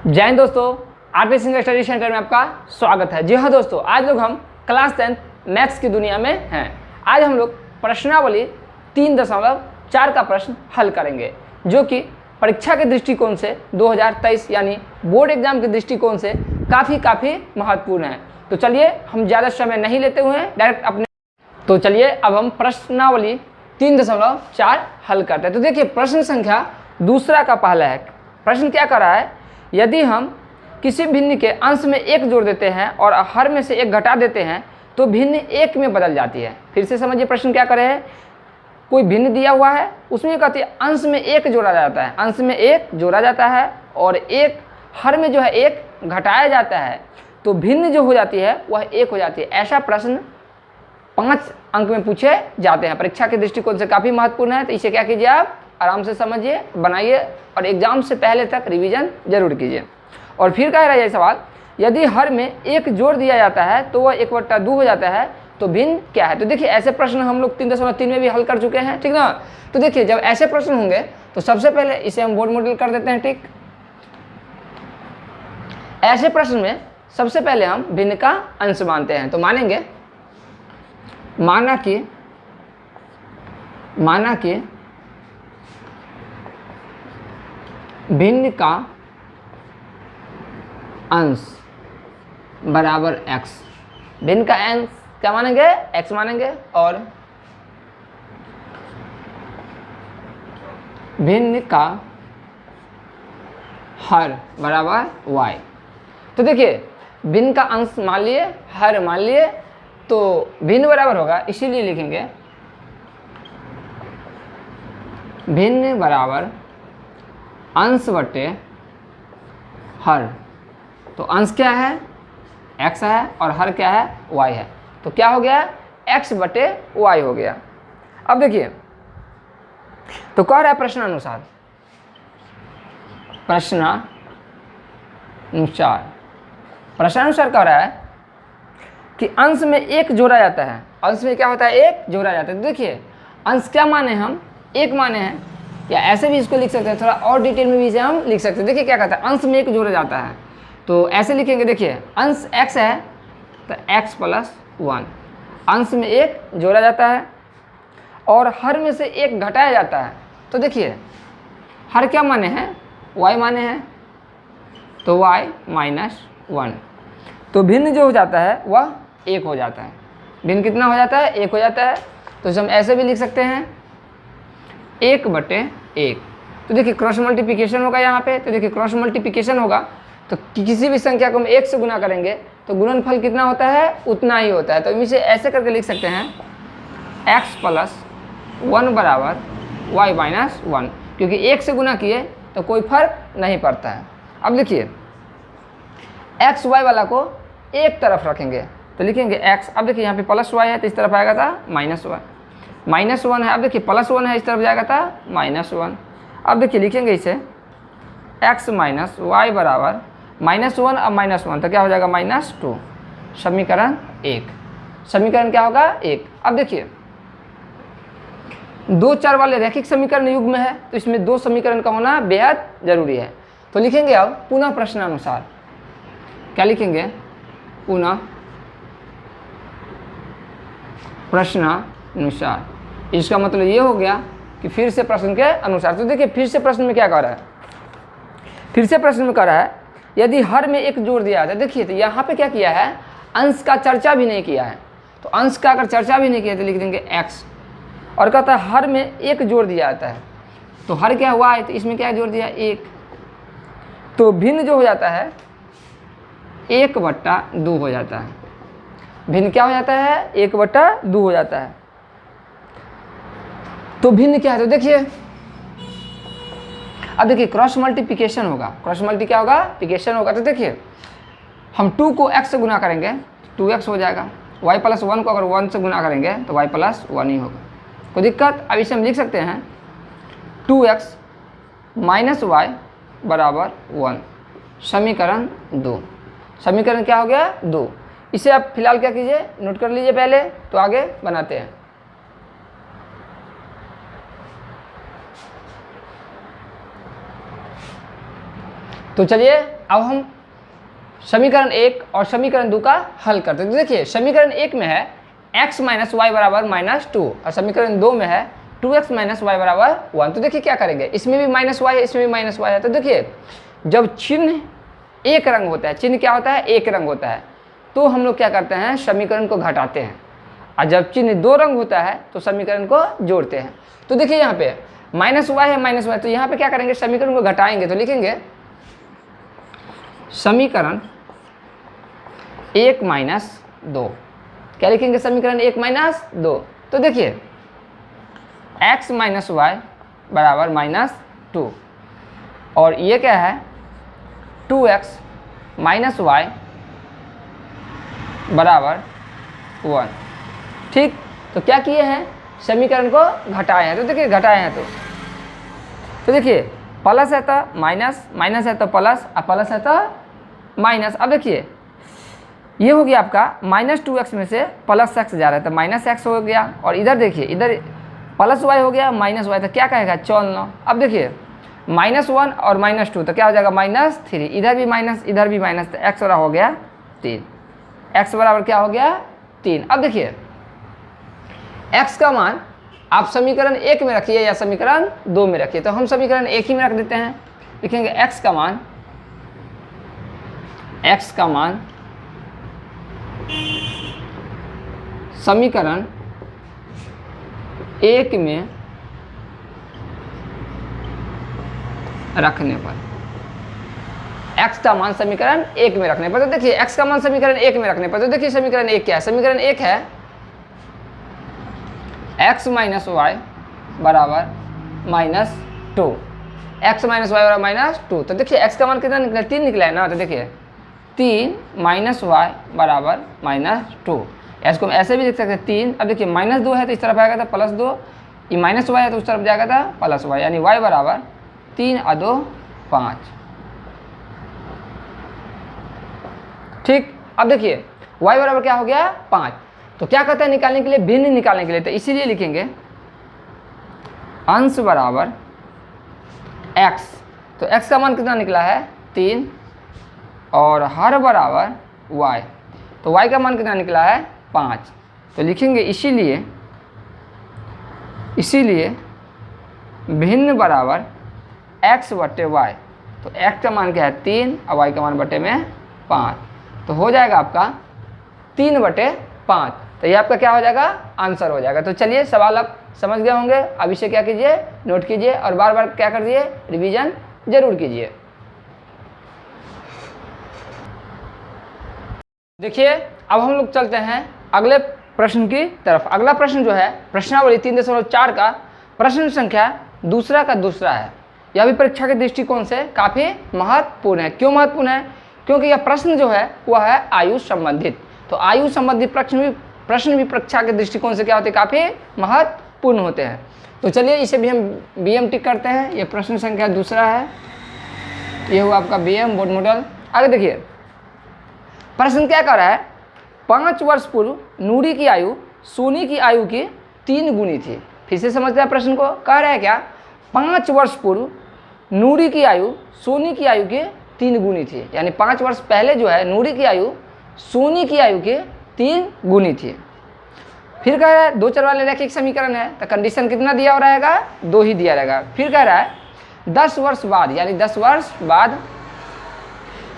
जय हिंद दोस्तों, RP Singh study centre में आपका स्वागत है। जी हाँ दोस्तों, आज लोग हम क्लास 10 मैथ्स की दुनिया में हैं। आज हम लोग प्रश्नावली 3.4 का प्रश्न हल करेंगे, जो कि परीक्षा के दृष्टिकोण से 2023 यानी बोर्ड एग्जाम के दृष्टिकोण से काफ़ी महत्वपूर्ण है। तो चलिए हम ज़्यादा समय नहीं लेते हुए डायरेक्ट अब हम प्रश्नावली 3.4 हल करते हैं। तो देखिए प्रश्न संख्या दूसरा का पहला है। प्रश्न क्या कर रहा है, यदि हम किसी भिन्न के अंश में एक जोड़ देते हैं और हर में से एक घटा देते हैं तो भिन्न एक में बदल जाती है। फिर से समझिए प्रश्न क्या करे है, कोई भिन्न दिया हुआ है, उसमें कहते हैं अंश में एक जोड़ा जाता है, अंश में एक जोड़ा जाता है और एक हर में जो है एक घटाया जाता है, तो भिन्न जो हो जाती है वह एक हो जाती है। ऐसा प्रश्न 5 अंक में पूछे जाते हैं, परीक्षा के दृष्टिकोण से काफ़ी महत्वपूर्ण है। तो इसे क्या कीजिए, आप आराम से समझिए, बनाइए और एग्जाम से पहले तक रिवीजन जरूर कीजिए। और फिर कह रहा है ये सवाल, यदि हर में एक जोड़ दिया जाता है तो वह 1/2 हो जाता है, तो भिन्न क्या है। तो देखिए ऐसे प्रश्न हम लोग 3.3 में भी हल कर चुके हैं, ठीक ना। तो देखिए जब ऐसे प्रश्न होंगे तो सबसे पहले इसे हम बोर्ड मॉडल कर देते हैं, ठीक। ऐसे प्रश्न में सबसे पहले हम भिन्न का अंश मानते हैं। तो मानेंगे, माना कि भिन्न का अंश बराबर x। भिन्न का अंश क्या मानेंगे, x मानेंगे, और भिन्न का हर बराबर y। तो देखिए भिन्न का अंश मान लिए, हर मान लिए, तो भिन्न बराबर होगा, इसीलिए लिखेंगे भिन्न बराबर अंश बटे हर। तो अंश क्या है, x है, और हर क्या है, y है। तो क्या हो गया, x बटे y हो गया। अब देखिए तो कह रहा है प्रश्नानुसार कह रहा है कि अंश में एक जोड़ा जाता है। अंश में क्या होता है, एक जोड़ा जाता है। तो देखिए अंश क्या माने, हम एक माने हैं, या ऐसे भी इसको लिख सकते हैं, थोड़ा और डिटेल में भी इसे हम लिख सकते हैं। देखिए क्या कहता है, अंश में एक जोड़ा जाता है, तो ऐसे लिखेंगे। देखिए अंश x है तो x + 1, अंश में एक जोड़ा जाता है और हर में से एक घटाया जाता है। तो देखिए हर क्या माने हैं, y माने हैं, तो y - 1। तो भिन्न जो हो जाता है वह एक हो जाता है। भिन्न कितना हो जाता है, एक हो जाता है। तो हम ऐसे भी लिख सकते हैं 1/1। तो देखिए क्रॉस मल्टीप्लिकेशन होगा यहाँ पे। तो देखिए क्रॉस मल्टीप्लिकेशन होगा तो किसी भी संख्या को हम 1 से गुना करेंगे तो गुणनफल कितना होता है, उतना ही होता है। तो इसे ऐसे करके लिख सकते हैं x + 1 बराबर y - 1, क्योंकि 1 से गुना किए तो कोई फर्क नहीं पड़ता है। अब देखिए x y वाला को एक तरफ रखेंगे तो लिखेंगे x। अब देखिए यहाँ पे +y है तो इस तरफ आएगा था -y, -1 है। अब देखिए +1 है, इस तरफ जाएगा था -1। अब देखिए लिखेंगे इसे x - y बराबर -1 अब -1 तो क्या हो जाएगा, -2। समीकरण 1। समीकरण क्या होगा, 1। अब देखिए 2 4 वाले रैखिक समीकरण युग्म है, तो इसमें 2 समीकरण का होना बेहद जरूरी है। तो लिखेंगे अब पुनः प्रश्नानुसार। क्या लिखेंगे, पुनः प्रश्नानुसार। इसका मतलब ये हो गया कि फिर से प्रश्न के अनुसार। तो देखिए फिर से प्रश्न में क्या कह रहा है, फिर से प्रश्न में कह रहा है यदि हर में एक जोड़ दिया जाता है। देखिए तो यहाँ पे क्या किया है, अंश का चर्चा भी नहीं किया है। तो अंश का अगर चर्चा भी नहीं किया तो लिख देंगे x। और कहता है हर में एक जोड़ दिया जाता है, तो हर क्या हुआ है, तो इसमें क्या जोड़ दिया, 1। तो भिन्न जो हो जाता है 1/2 हो जाता है। भिन्न क्या हो जाता है, 1/2 हो जाता है। तो भिन्न क्या है, तो देखिए अब देखिए क्रॉस मल्टीप्लिकेशन होगा। क्रॉस मल्टी क्या होगा, प्लिकेशन होगा। तो देखिए हम 2 को x से गुना करेंगे 2x हो जाएगा, y + 1 को अगर 1 से गुना करेंगे तो y + 1 ही होगा। कोई दिक्कत। अब इसे हम लिख सकते हैं 2x - y बराबर 1। समीकरण 2। समीकरण क्या हो गया, 2। इसे आप फिलहाल क्या कीजिए, नोट कर लीजिए पहले, तो आगे बनाते हैं। तो चलिए अब हम समीकरण 1 और समीकरण 2 का हल करते हैं। तो देखिए समीकरण 1 में है x माइनस वाई बराबर -2 और समीकरण 2 में है 2x माइनस वाई बराबर 1। तो देखिए क्या करेंगे, इसमें भी -y है, इसमें भी -y है। तो देखिए जब चिन्ह एक रंग होता है, चिन्ह क्या होता है, एक रंग होता है, तो हम लोग क्या करते हैं, समीकरण को घटाते हैं। और जब चिन्ह दो रंग होता है तो समीकरण को जोड़ते हैं। तो देखिए यहाँ पे -y है, -y, तो यहाँ पे क्या करेंगे, समीकरण को घटाएंगे। तो लिखेंगे समीकरण 1 - 2। क्या लिखेंगे, समीकरण 1 - 2। तो देखिए x माइनस वाई बराबर -2 और ये क्या है 2x माइनस वाई बराबर 1। ठीक, तो क्या किए हैं, समीकरण को घटाए हैं। तो देखिए घटाए हैं तो देखिए प्लस है तो माइनस, माइनस है तो प्लस, और प्लस है तो माइनस। अब देखिए ये हो गया आपका -2x में से +x जा रहा है तो -x हो गया, और इधर देखिए इधर +y हो गया -y, तो क्या कहेगा 54। अब देखिए -1 और -2 तो क्या हो जाएगा -3, इधर भी माइनस इधर भी माइनस, तो x बराबर हो गया 3। x बराबर क्या हो गया 3। अब देखिए x का मान आप समीकरण 1 में रखिए या समीकरण 2 में रखिए। तो हम समीकरण 1 ही में रख देते हैं। लिखेंगे x का मान समीकरण 1 में रखने पर, x का मान समीकरण 1 में रखने पर, तो देखिए x का मान समीकरण 1 में रखने पर, तो देखिए समीकरण 1 क्या है, समीकरण 1 है x माइनस वाई बराबर -2, x माइनस वाई बराबर -2। तो देखिए x का मान कितना निकला, 3 निकला है ना। तो देखिए 3 माइनस वाई बराबर -2, इसको हम ऐसे भी लिख सकते हैं 3। अब देखिए -2 है तो इस तरफ आएगा था +2, ये -y है तो उस तरफ जाएगा था +y, यानी y बराबर 3 और 2 5। ठीक, अब देखिए y बराबर क्या हो गया 5। तो क्या कहते हैं निकालने के लिए, भिन्न निकालने के लिए, तो इसीलिए लिखेंगे अंश बराबर x। तो x का मान कितना निकला है 3 और हर बराबर y, तो y का मान कितना निकला है 5। तो लिखेंगे इसीलिए भिन्न बराबर x बटे y। तो x का मान क्या है 3 और y का मान बटे में 5, तो हो जाएगा आपका 3/5। तो ये आपका क्या हो जाएगा, आंसर हो जाएगा। तो चलिए सवाल आप समझ गए होंगे। अब इसे क्या कीजिए, नोट कीजिए और बार बार क्या कर दिए, रिवीजन जरूर कीजिए। देखिए अब हम लोग चलते हैं अगले प्रश्न की तरफ। अगला प्रश्न जो है प्रश्नावली 3.4 का प्रश्न संख्या दूसरा का दूसरा है। यह भी परीक्षा के दृष्टिकोण से काफ़ी महत्वपूर्ण है। क्यों महत्वपूर्ण है, क्योंकि यह प्रश्न जो है वह है आयु संबंधित। तो आयु संबंधित प्रश्न भी परीक्षा के दृष्टिकोण से क्या होते हैं, काफ़ी महत्वपूर्ण होते हैं। तो चलिए इसे भी हम BM टिक करते हैं। ये प्रश्न संख्या दूसरा है, ये हुआ आपका BM बोर्ड मॉडल। आगे देखिए प्रश्न क्या कर रहा है, 5 वर्ष पूर्व नूरी की आयु सोनी की आयु की 3 गुनी थी। फिर से समझते हैं प्रश्न को, कह रहा है क्या, 5 वर्ष पूर्व नूरी की आयु सोनी की आयु की 3 गुनी थी, यानी 5 वर्ष पहले जो है नूरी की आयु सोनी की आयु के 3 गुनी थी। फिर कह रहा है 2 चर वाले रैखिक समीकरण है, तो कंडीशन कितना दिया हो रहेगा, 2 ही दिया रहेगा। फिर कह रहा है 10 वर्ष बाद, यानी 10 वर्ष बाद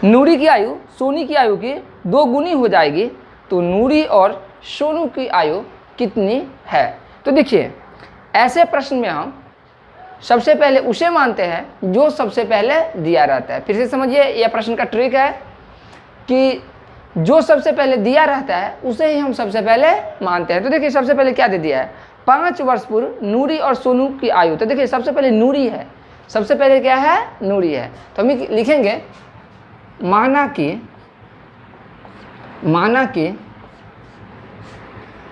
नूरी की आयु सोनी की आयु की 2 गुनी हो जाएगी, तो नूरी और सोनू की आयु कितनी है। तो देखिए ऐसे प्रश्न में हम सबसे पहले उसे मानते हैं जो सबसे पहले दिया रहता है। फिर से समझिए, यह प्रश्न का ट्रिक है कि जो सबसे पहले दिया रहता है उसे ही हम सबसे पहले मानते हैं। तो देखिए सबसे पहले क्या दे दिया है, 5 वर्ष पूर्व नूरी और सोनू की आयु। तो देखिए सबसे पहले नूरी है, सबसे पहले क्या है, नूरी है। तो हम लिखेंगे माना कि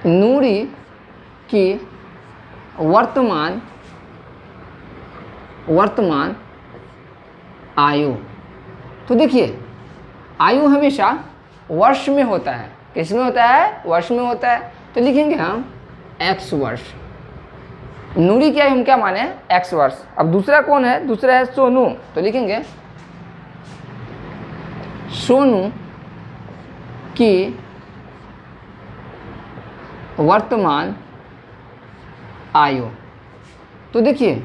नूरी की वर्तमान आयु। तो देखिए आयु हमेशा वर्ष में होता है, किस में होता है, वर्ष में होता है। तो लिखेंगे हम x वर्ष, नूरी की आयु हम क्या माने, x वर्ष। अब दूसरा कौन है, दूसरा है सोनू, तो लिखेंगे सोनू की वर्तमान आयु। तो देखिए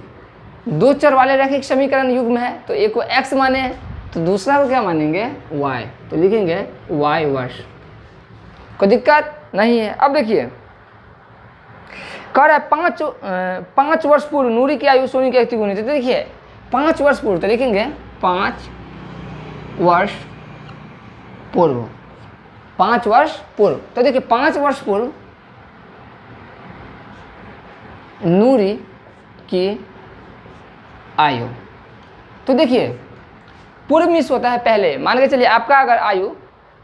दो चर वाले रैखिक समीकरण युग्म है, तो एक को x माने तो दूसरा को क्या मानेंगे y, तो लिखेंगे y वर्ष। कोई दिक्कत नहीं है। अब देखिए कह रहा है 5 वर्ष पूर्व नूरी की आयु सोनी की आयु गुनी थी। तो देखिए 5 वर्ष पूर्व, तो लिखेंगे 5 वर्ष पूर्व, 5 वर्ष पूर्व। तो देखिए 5 वर्ष पूर्व नूरी की आयु। तो देखिए पूर्व मिस होता है पहले। मान के चलिए आपका अगर आयु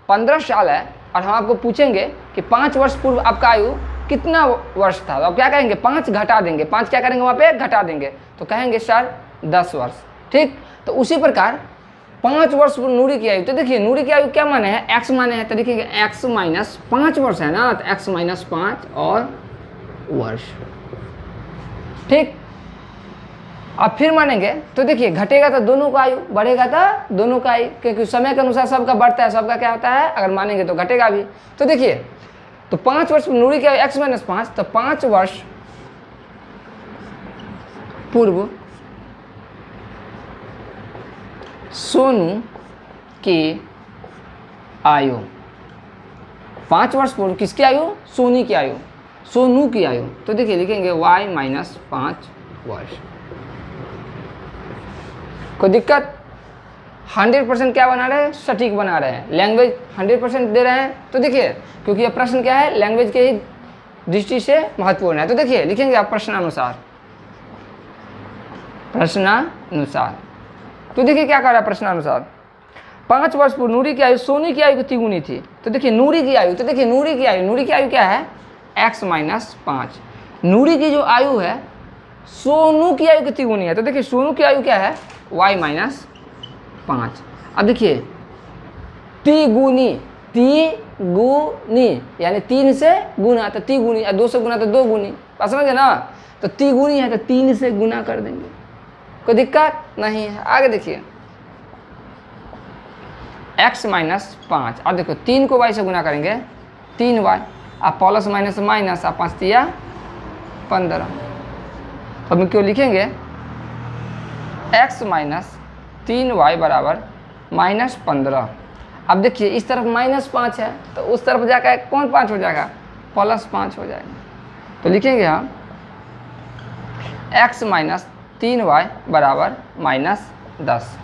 15 साल है और हम आपको पूछेंगे कि 5 वर्ष पूर्व आपका आयु कितना वर्ष था, तो आप क्या करेंगे 5 घटा देंगे, 5 क्या करेंगे वहाँ पे घटा देंगे, तो कहेंगे सर 10 वर्ष। ठीक, तो उसी प्रकार 5 वर्ष पूर्व नूरी की आयु। तो देखिए नूरी की आयु क्या माने हैं x माने हैं, तो लिखेंगे x माइनस 5 वर्ष है ना, तो x माइनस 5 और वर्ष। ठीक, अब फिर मानेंगे तो देखिए घटेगा तो दोनों का आयु, बढ़ेगा तो दोनों का आयु, क्योंकि समय के अनुसार सबका बढ़ता है, सबका क्या होता है, अगर मानेंगे तो घटेगा भी। तो देखिए तो 5 वर्ष नूरी की आयु x माइनस 5, तो 5 वर्ष पूर्व सोनू की आयु। 5 वर्ष पूर्व किसकी आयु, सोनी की आयु, सोनू की आयु। तो देखिए लिखेंगे y माइनस 5 वर्ष। कोई दिक्कत, 100% क्या बना रहे हैं, सटीक बना रहे हैं, लैंग्वेज 100% दे रहे हैं। तो देखिए क्योंकि यह प्रश्न क्या है, लैंग्वेज के ही दृष्टि से महत्वपूर्ण है। तो देखिए लिखेंगे आप प्रश्नानुसार, प्रश्नानुसार। तो देखिए क्या कर रहा है प्रश्नानुसार, 5 वर्ष पूर्व नूरी की आयु सोनी की आयु कितनी गुनी थी। तो देखिए नूरी की आयु, तो देखिए नूरी की आयु क्या है x माइनस 5। नूरी की जो आयु है सोनू की आयु कितनी गुनी है, तो देखिए सोनू की आयु क्या है y माइनस 5। अब देखिए तिगुनी, यानी 3 से गुना, तो तिगुनी, 2 से गुना तो 2 गुनी, बात समझे ना। तो तिगुनी है तो 3 से गुना कर देंगे, कोई दिक्कत नहीं है। आगे देखिए x माइनस 5। अब देखो 3 को y से गुना करेंगे 3y, आप प्लस माइनस माइनस, आप 5 दिया 15। अब हम क्यों लिखेंगे x माइनस 3y बराबर माइनस 15। अब देखिए इस तरफ माइनस 5 है, तो उस तरफ जाकर कौन 5 हो जाएगा, प्लस 5 हो जाएगा। तो लिखेंगे हम x माइनस 3y बराबर माइनस 10।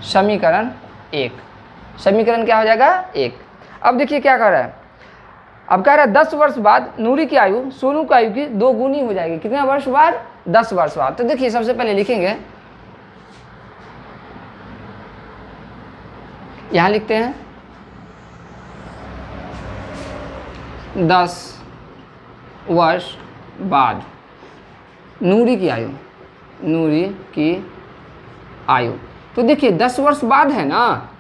समीकरण 1। समीकरण क्या हो जाएगा 1। अब देखिए क्या कर रहा है, अब कह रहा है 10 वर्ष बाद नूरी की आयु सोनू की आयु की 2 गुनी हो जाएगी। कितने वर्ष बाद, 10 वर्ष बाद। तो देखिए सबसे पहले लिखेंगे, यहां लिखते हैं 10 वर्ष बाद नूरी की आयु, नूरी की आयु। तो देखिए 10 वर्ष बाद है ना,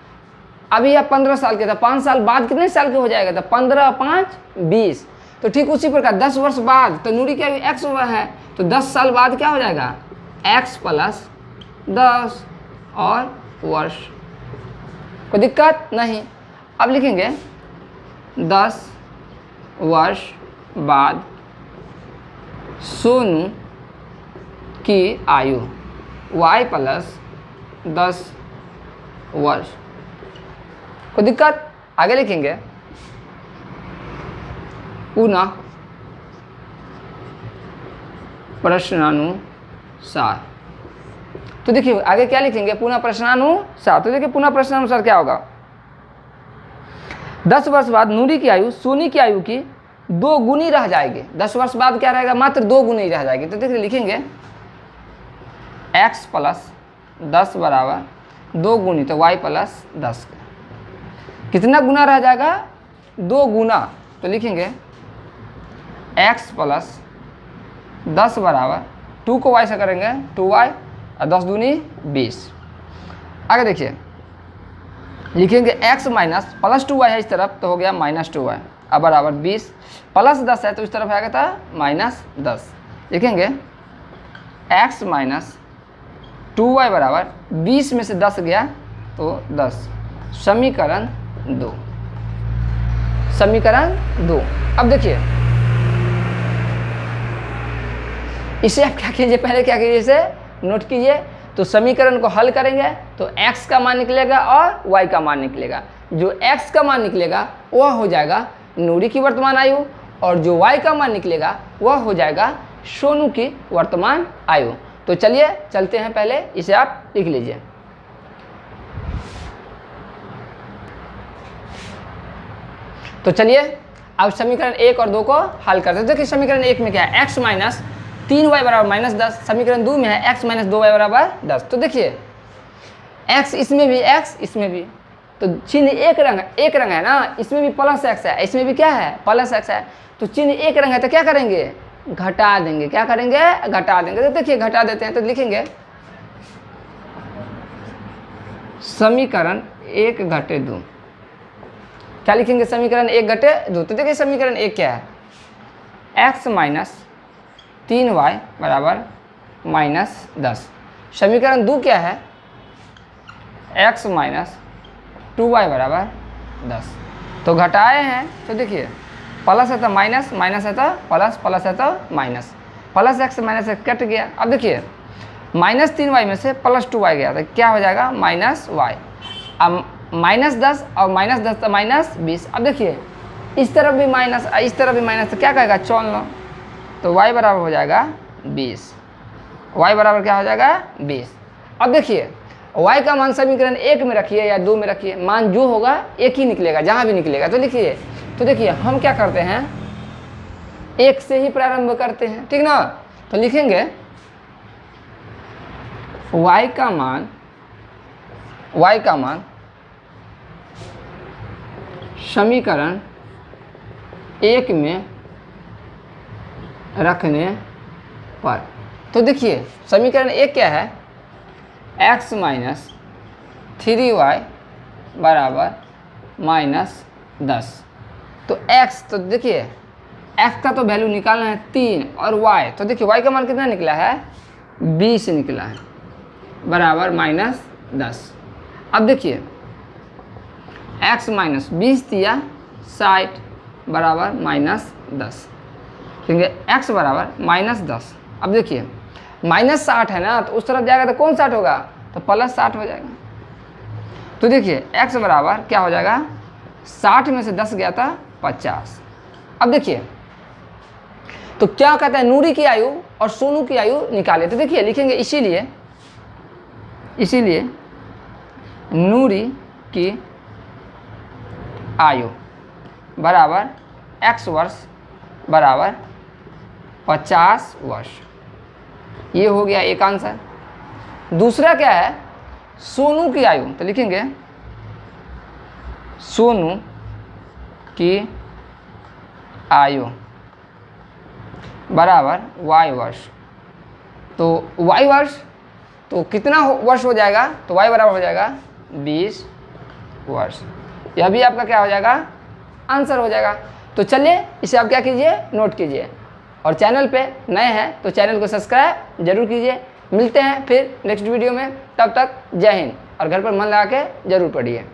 अभी आप 15 साल के था, 5 साल बाद कितने साल के हो जाएगा, तो 15 5 20। तो ठीक उसी प्रकार 10 वर्ष बाद, तो नूरी की आयु x है, तो 10 साल बाद क्या हो जाएगा x प्लस 10 और वर्ष। कोई दिक्कत नहीं। अब लिखेंगे 10 वर्ष बाद सोनू की आयु y प्लस 10 वर्ष। कोई दिक्कत, आगे लिखेंगे पुनः प्रश्नानुसार। तो देखिए आगे क्या लिखेंगे, पुनः प्रश्नानुसार। तो देखिए पुनः प्रश्नानुसार क्या होगा, 10 वर्ष बाद नूरी की आयु सोनी की आयु की 2 गुनी रह जाएगी। 10 वर्ष बाद क्या रहेगा, मात्र 2 गुनी रह जाएगी। तो देखिए लिखेंगे x प्लस 10 बराबर 2 गुनी, तो y प्लस 10। कितना गुना रह जाएगा, 2 गुना। तो लिखेंगे x प्लस 10 बराबर 2 को y से करेंगे 2y और 10 दूनी 20। आगे देखिए लिखेंगे x माइनस प्लस 2y है इस तरफ, तो हो गया माइनस 2y, अब बराबर 20। प्लस 10 है तो इस तरफ आएगा था माइनस 10। लिखेंगे x माइनस 2y बराबर 20 में से 10 गया तो 10। समीकरण 2। समीकरण 2। अब देखिए इसे आप क्या कीजिए, पहले क्या कीजिए, इसे नोट कीजिए। तो समीकरण को हल करेंगे तो x का मान निकलेगा और y का मान निकलेगा। जो x का मान निकलेगा वह हो जाएगा नूरी की वर्तमान आयु, और जो y का मान निकलेगा वह हो जाएगा सोनू की वर्तमान आयु। तो चलिए चलते हैं, पहले इसे आप लिख लीजिए। तो चलिए अब समीकरण 1 और 2 को हल करते हैं। देखिए समीकरण 1 में क्या है, x माइनस 3y बराबर माइनस 10। समीकरण 2 में है x माइनस 2y बराबर 10। तो देखिए x इसमें भी, x इसमें भी, तो चिन्ह एक रंग है ना, इसमें भी प्लस x है, इसमें भी क्या है, प्लस x है। तो चिन्ह एक रंग है तो क्या करेंगे, घटा देंगे। क्या करेंगे, घटा देंगे। तो देखिए घटा देते हैं, तो लिखेंगे समीकरण 1 घटे 2। क्या लिखेंगे, समीकरण 1 घटे 2। तो देखिए समीकरण 1 क्या है, x माइनस 3y बराबर माइनस 10। समीकरण 2 क्या है, x माइनस 2y बराबर 10। तो घटाए हैं तो देखिए प्लस है तो माइनस, माइनस है तो प्लस, प्लस है तो minus, plus x minus x cut गया। अब देखिए माइनस 3y में से प्लस 2y गया तो क्या हो जाएगा, माइनस y। अब माइनस 10 और माइनस 10 तो माइनस 20। अब देखिए इस तरफ भी माइनस, इस तरफ भी माइनस, तो क्या कहेगा, चौन लो। तो y बराबर हो जाएगा 20। y बराबर क्या हो जाएगा, 20। अब देखिए y का मान समीकरण 1 में रखिए या 2 में रखिए, मान जो होगा एक ही निकलेगा, जहाँ भी निकलेगा। तो लिखिए, तो देखिए हम क्या करते हैं, 1 से ही प्रारंभ करते हैं, ठीक ना। तो लिखेंगे y का मान समीकरण 1 में रखने पर। तो देखिए समीकरण 1 क्या है, x माइनस 3y बराबर माइनस 10। तो x, तो देखिए x का तो वैल्यू निकालना है 3, और y, तो देखिए y का मान कितना निकला है, 20 निकला है, बराबर माइनस 10। अब देखिए x माइनस 20 दिया 60 बराबर माइनस 10, क्योंकि x बराबर माइनस 10। अब देखिए माइनस 60 है ना, तो उस तरफ जाएगा तो कौन 60 होगा, तो प्लस 60 हो जाएगा। तो देखिए x बराबर क्या हो जाएगा, 60 में से 10 गया था 50। अब देखिए तो क्या कहता है, नूरी की आयु और सोनू की आयु निकाले। तो देखिए लिखेंगे इसीलिए नूरी की आयु बराबर x वर्ष बराबर 50 वर्ष। ये हो गया एक आंसर। दूसरा क्या है, सोनू की आयु। तो लिखेंगे सोनू की आयु बराबर y वर्ष। तो y वर्ष तो कितना वर्ष हो जाएगा, तो y बराबर हो जाएगा 20 वर्ष। यह भी आपका क्या हो जाएगा, आंसर हो जाएगा। तो चलिए इसे आप क्या कीजिए, नोट कीजिए। और चैनल पे नए हैं तो चैनल को सब्सक्राइब जरूर कीजिए। मिलते हैं फिर नेक्स्ट वीडियो में, तब तक जय हिंद, और घर पर मन लगा के जरूर पढ़िए।